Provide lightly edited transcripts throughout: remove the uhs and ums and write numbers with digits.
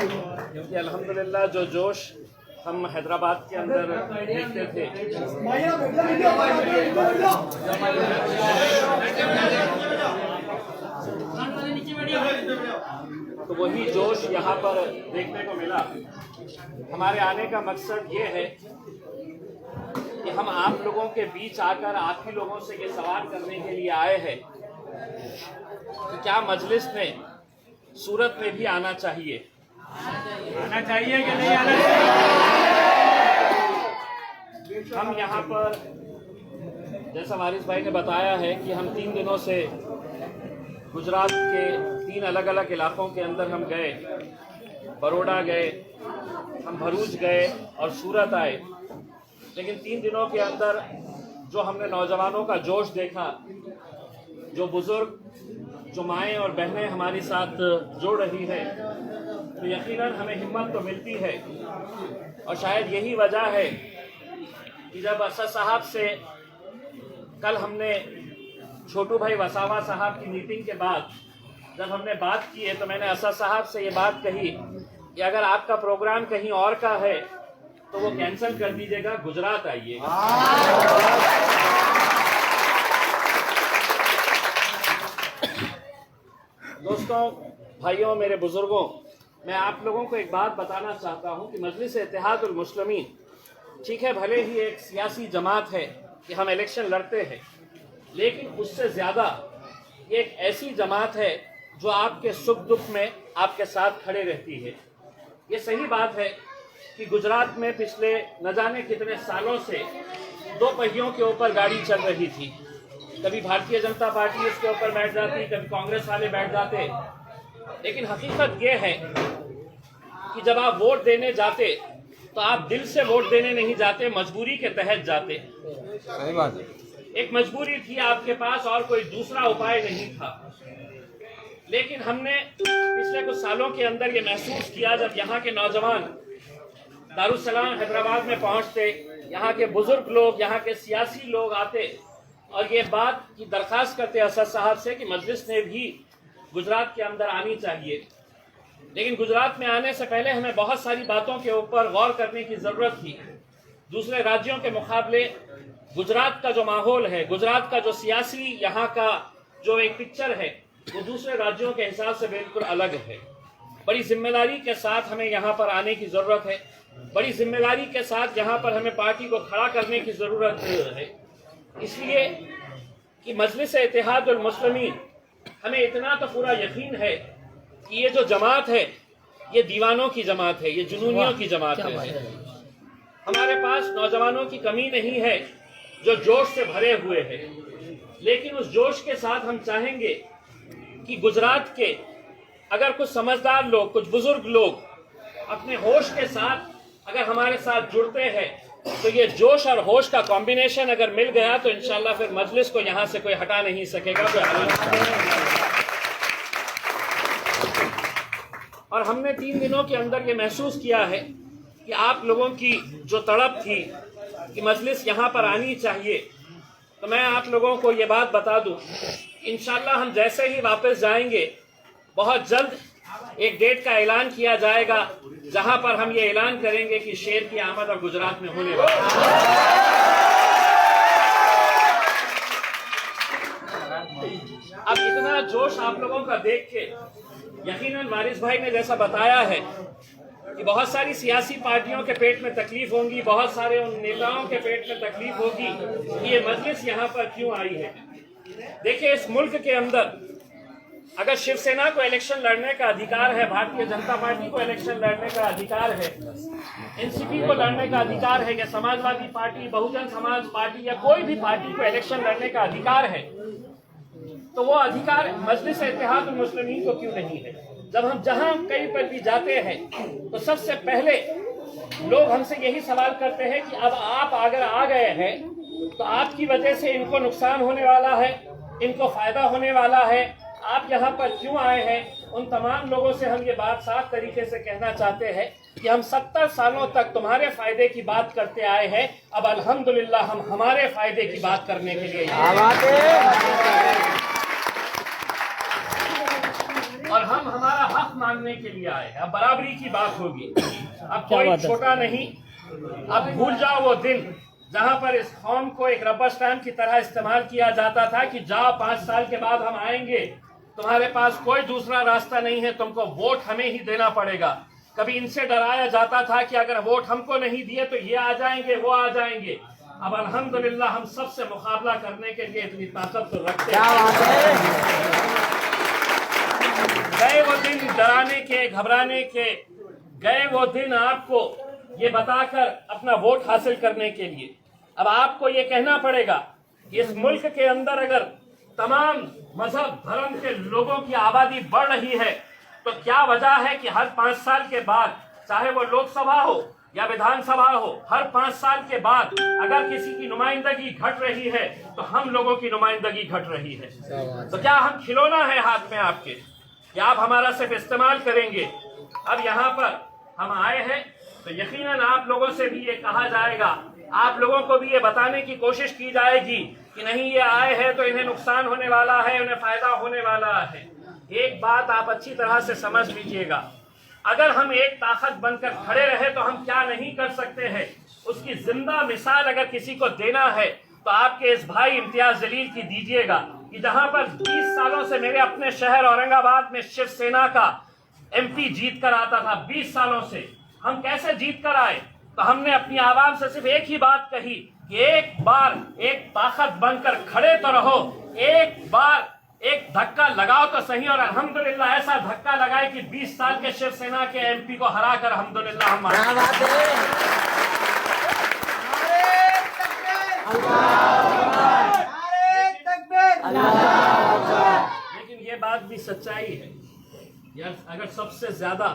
क्योंकि अल्हम्दुलिल्लाह जो जोश हम हैदराबाद के अंदर देखते थे, तो वही जोश यहाँ पर देखने को मिला। हमारे आने का मकसद ये है कि हम आप लोगों के बीच आकर आप ही लोगों से ये सवाल करने के लिए आए हैं कि क्या मजलिस में सूरत में भी आना चाहिए कि नहीं आना चाहिए। हम यहाँ पर, जैसा वारिस भाई ने बताया है कि हम 3 दिनों से गुजरात के 3 अलग अलग इलाकों के अंदर हम गए, बड़ौदा गए, हम भरूच गए और सूरत आए। लेकिन 3 दिनों के अंदर जो हमने नौजवानों का जोश देखा, जो बुजुर्ग, जो माएँ और बहनें हमारे साथ जुड़ रही है, तो यकीनन हमें हिम्मत तो मिलती है। और शायद यही वजह है कि जब असद साहब से कल हमने छोटू भाई वसावा साहब की मीटिंग के बाद जब हमने बात की है, तो मैंने असद साहब से ये बात कही कि अगर आपका प्रोग्राम कहीं और का है तो वो कैंसिल कर दीजिएगा, गुजरात आइए। दोस्तों, भाइयों, मेरे बुजुर्गों, मैं आप लोगों को एक बात बताना चाहता हूं कि मजलिस इत्तेहादुल मुस्लिमीन, ठीक है, भले ही एक सियासी जमात है कि हम इलेक्शन लड़ते हैं, लेकिन उससे ज़्यादा ये एक ऐसी जमात है जो आपके सुख दुख में आपके साथ खड़े रहती है। ये सही बात है कि गुजरात में पिछले न जाने कितने सालों से 2 पहियों के ऊपर गाड़ी चल रही थी। कभी भारतीय जनता पार्टी उसके ऊपर बैठ जाती, कभी कांग्रेस वाले बैठ जाते। लेकिन हकीकत ये है कि जब आप वोट देने जाते तो आप दिल से वोट देने नहीं जाते, मजबूरी के तहत जाते। सही बात है। एक मजबूरी थी आपके पास और कोई दूसरा उपाय नहीं था। लेकिन हमने पिछले कुछ सालों के अंदर ये महसूस किया, जब यहाँ के नौजवान दारुस्सलाम हैदराबाद में पहुँचते, यहाँ के बुजुर्ग लोग, यहाँ के सियासी लोग आते और ये बात की दरख्वास्त करते असद साहब से कि मजलिस ने भी गुजरात के अंदर आनी चाहिए। लेकिन गुजरात में आने से पहले हमें बहुत सारी बातों के ऊपर गौर करने की ज़रूरत थी। दूसरे राज्यों के मुकाबले गुजरात का जो माहौल है, गुजरात का जो सियासी यहाँ का जो एक पिक्चर है, वो दूसरे राज्यों के हिसाब से बिल्कुल अलग है। बड़ी जिम्मेदारी के साथ हमें यहाँ पर आने की ज़रूरत है। बड़ी जिम्मेदारी के साथ यहाँ पर हमें पार्टी को खड़ा करने की ज़रूरत है। इसलिए कि मजलिस इत्तेहादुल मुस्लिमीन, हमें इतना तो पूरा यकीन है कि ये जो जमात है, ये दीवानों की जमात है, ये जुनूनियों की जमात है। हमारे पास नौजवानों की कमी नहीं है जो जोश से भरे हुए हैं, लेकिन उस जोश के साथ हम चाहेंगे कि गुजरात के अगर कुछ समझदार लोग, कुछ बुजुर्ग लोग अपने होश के साथ अगर हमारे साथ जुड़ते हैं, तो ये जोश और होश का कॉम्बिनेशन अगर मिल गया तो इंशाल्लाह फिर मजलिस को यहाँ से कोई हटा नहीं सकेगा, कोई हटा नहीं सकेगा। और हमने 3 दिनों के अंदर ये महसूस किया है कि आप लोगों की जो तड़प थी कि मजलिस यहाँ पर आनी चाहिए, तो मैं आप लोगों को ये बात बता दूं, इंशाल्लाह हम जैसे ही वापस जाएंगे, बहुत जल्द एक डेट का ऐलान किया जाएगा जहां पर हम ये ऐलान करेंगे कि शेर की आमद अब गुजरात में होने वाली है। अब इतना जोश आप लोगों का देख के यकीनन वारिस भाई ने जैसा बताया है कि बहुत सारी सियासी पार्टियों के पेट में तकलीफ होंगी, बहुत सारे उन नेताओं के पेट में तकलीफ होगी कि ये मजलिस यहाँ पर क्यों आई है। देखिए, इस मुल्क के अंदर अगर शिवसेना को इलेक्शन लड़ने का अधिकार है, भारतीय जनता पार्टी को इलेक्शन लड़ने का अधिकार है, एनसीपी को लड़ने का अधिकार है, या समाजवादी पार्टी, बहुजन समाज पार्टी या कोई भी पार्टी को इलेक्शन लड़ने का अधिकार है, तो वो अधिकार मजलिस इत्तेहादुल मुस्लिमीन को क्यों नहीं है। जब हम जहां कहीं पर भी जाते हैं तो सबसे पहले लोग हमसे यही सवाल करते हैं कि अब आप अगर आ गए हैं तो आपकी वजह से इनको नुकसान होने वाला है, इनको फायदा होने वाला है, आप यहाँ पर क्यों आए हैं। उन तमाम लोगों से हम ये बात साफ तरीके से कहना चाहते हैं कि हम 70 सालों तक तुम्हारे फायदे की बात करते आए हैं, अब अल्हम्दुलिल्लाह हम हमारे फायदे की बात करने के लिए और हम हमारा हक मानने के लिए आए हैं। अब बराबरी की बात होगी, अब कोई छोटा नहीं। अब भूल जाओ वो दिन जहां पर इस कौम को एक रबर स्टैम्प की तरह इस्तेमाल किया जाता था कि जाओ 5 साल के बाद हम आएंगे, तुम्हारे पास कोई दूसरा रास्ता नहीं है, तुमको वोट हमें ही देना पड़ेगा। कभी इनसे डराया जाता था कि अगर वोट हमको नहीं दिए तो ये आ जाएंगे, वो आ जाएंगे। अब अल्हम्दुलिल्लाह हम सबसे मुकाबला करने के लिए इतनी ताकत तो रखते हैं। गए वो दिन डराने के, घबराने के, गए वो दिन आपको ये बताकर अपना वोट हासिल करने के लिए। अब आपको ये कहना पड़ेगा कि इस मुल्क के अंदर अगर तमाम मजहब धर्म के लोगों की आबादी बढ़ रही है तो क्या वजह है कि हर 5 साल के बाद, चाहे वो लोकसभा हो या विधानसभा हो, हर 5 साल के बाद अगर किसी की नुमाइंदगी घट रही है तो हम लोगों की नुमाइंदगी घट रही है। तो क्या हम खिलौना है हाथ में आपके, क्या आप हमारा सिर्फ इस्तेमाल करेंगे? अब यहाँ पर हम आए हैं तो यकीनन आप लोगों से भी ये कहा जाएगा, आप लोगों को भी ये बताने की कोशिश की जाएगी कि नहीं, ये आए हैं तो इन्हें नुकसान होने वाला है, उन्हें फायदा होने वाला है। एक बात आप अच्छी तरह से समझ लीजिएगा, अगर हम एक ताकत बनकर खड़े रहे तो हम क्या नहीं कर सकते हैं, उसकी जिंदा मिसाल अगर किसी को देना है तो आपके इस भाई इम्तियाज जलील की दीजिएगा कि जहां पर 20 सालों से मेरे अपने शहर औरंगाबाद में शिवसेना का MP जीत कर आता था। 20 सालों से हम कैसे जीत कर आए? तो हमने अपनी आवाम से सिर्फ एक ही बात कही कि एक बार एक ताकत बनकर खड़े तो रहो, एक बार एक धक्का लगाओ तो सही। और अल्हम्दुलिल्लाह ऐसा धक्का लगाए कि 20 साल के शिवसेना के MP को हराकर अल्हम्दुलिल्लाह हम लेकिन ये बात भी सच्चाई है यार, अगर सबसे ज्यादा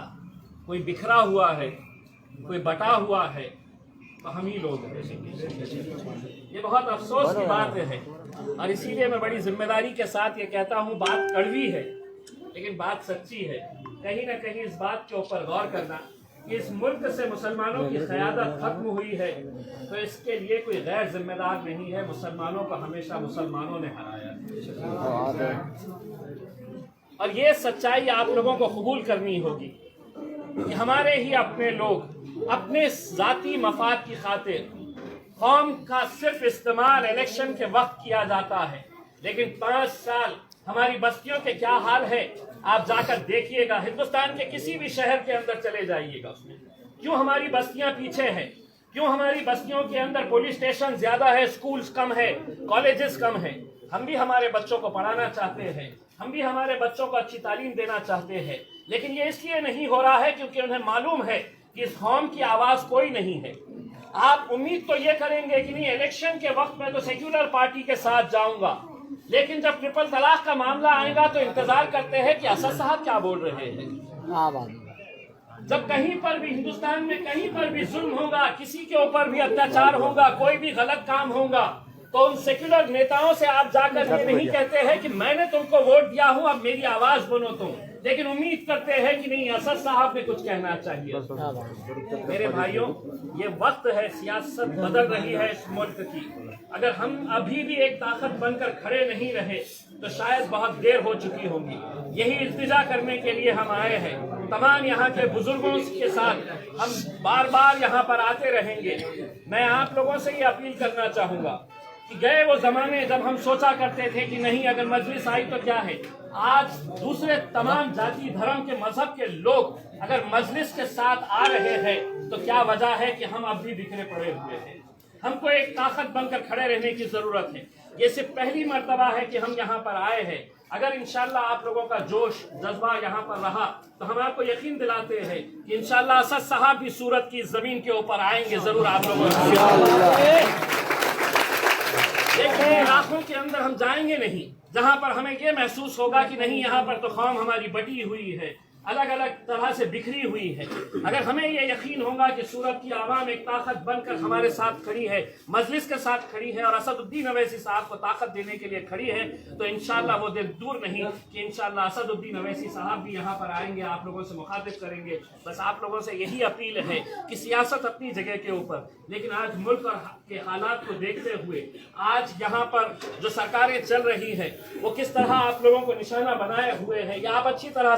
कोई बिखरा हुआ है, कोई बटा हुआ है तो हम ही लोग हैं। ये बहुत अफसोस की बात है और इसीलिए मैं बड़ी जिम्मेदारी के साथ ये कहता हूँ, बात कड़वी है लेकिन बात सच्ची है। कहीं ना कहीं इस बात के ऊपर गौर करना कि इस मुल्क से मुसलमानों की क़यादत खत्म हुई है तो इसके लिए कोई गैर जिम्मेदार नहीं है। मुसलमानों को हमेशा मुसलमानों ने हराया और ये सच्चाई आप लोगों को कबूल करनी होगी कि हमारे ही अपने लोग अपने जाती मफाद की खातिर कौम का सिर्फ इस्तेमाल इलेक्शन के वक्त किया जाता है। लेकिन 5 साल हमारी बस्तियों के क्या हाल है आप जाकर देखिएगा। हिंदुस्तान के किसी भी शहर के अंदर चले जाइएगा, उसमें क्यों हमारी बस्तियां पीछे हैं, क्यों हमारी बस्तियों के अंदर पुलिस स्टेशन ज्यादा है, स्कूल्स कम है, कॉलेजेस कम है। हम भी हमारे बच्चों को पढ़ाना चाहते हैं, हम भी हमारे बच्चों को अच्छी तालीम देना चाहते हैं, लेकिन ये इसलिए नहीं हो रहा है क्योंकि उन्हें मालूम है कि इस कौम की आवाज कोई नहीं है। आप उम्मीद तो ये करेंगे कि नहीं, इलेक्शन के वक्त में तो सेक्युलर पार्टी के साथ जाऊंगा, लेकिन जब ट्रिपल तलाक का मामला आएगा तो इंतजार करते हैं कि असद साहब क्या बोल रहे हैं। जब कहीं पर भी हिंदुस्तान में कहीं पर भी जुल्म होगा, किसी के ऊपर भी अत्याचार होगा, कोई भी गलत काम होगा, तो उन सेक्युलर नेताओं से आप जाकर ये नहीं कहते हैं कि मैंने तुमको वोट दिया हूं, अब मेरी आवाज बनो तुम, लेकिन उम्मीद करते हैं कि नहीं असद साहब ने कुछ कहना चाहिए। मेरे भाइयों, ये वक्त है, सियासत बदल रही है इस मुल्क की। अगर हम अभी भी एक ताकत बनकर खड़े नहीं रहे तो शायद बहुत देर हो चुकी होगी। यही इल्तिजा करने के लिए हम आए हैं। तमाम यहाँ के बुजुर्गों के साथ हम बार बार यहाँ पर आते रहेंगे। मैं आप लोगों से ये अपील करना चाहूंगा कि गए वो जमाने जब हम सोचा करते थे कि नहीं अगर मजलिस आई तो क्या है। आज दूसरे तमाम जाति धर्म के मजहब के लोग अगर मजलिस के साथ आ रहे हैं तो क्या वजह है कि हम अब भी बिखरे पड़े हुए हैं। हमको एक ताकत बनकर खड़े रहने की जरूरत है। ये सिर्फ पहली मर्तबा है कि हम यहाँ पर आए हैं। अगर इंशाल्लाह आप लोगों का जोश जज्बा यहाँ पर रहा तो हम आपको यकीन दिलाते हैं कि इंशाल्लाह असद साहब भी सूरत की जमीन के ऊपर आएंगे जरूर आप लोगों देखिए, इलाकों के अंदर हम जाएंगे नहीं जहां पर हमें ये महसूस होगा कि नहीं यहाँ पर तो कौम हमारी बटी हुई है, अलग अलग तरह से बिखरी हुई है। अगर हमें ये यकीन होगा कि सूरत की आवाम एक ताकत बनकर हमारे साथ खड़ी है, मजलिस के साथ खड़ी है और असदुद्दीन अवैसी साहब को ताकत देने के लिए खड़ी है, तो इंशाल्लाह वो दिन दूर नहीं कि इंशाल्लाह असदुद्दीन अवैसी साहब भी यहाँ पर आएंगे, आप लोगों से मुखातिब करेंगे। बस आप लोगों से यही अपील है कि सियासत अपनी जगह के ऊपर, लेकिन आज मुल्क के हालात को देखते हुए आज यहाँ पर जो सरकारें चल रही है वो किस तरह आप लोगों को निशाना बनाए हुए है, या आप अच्छी तरह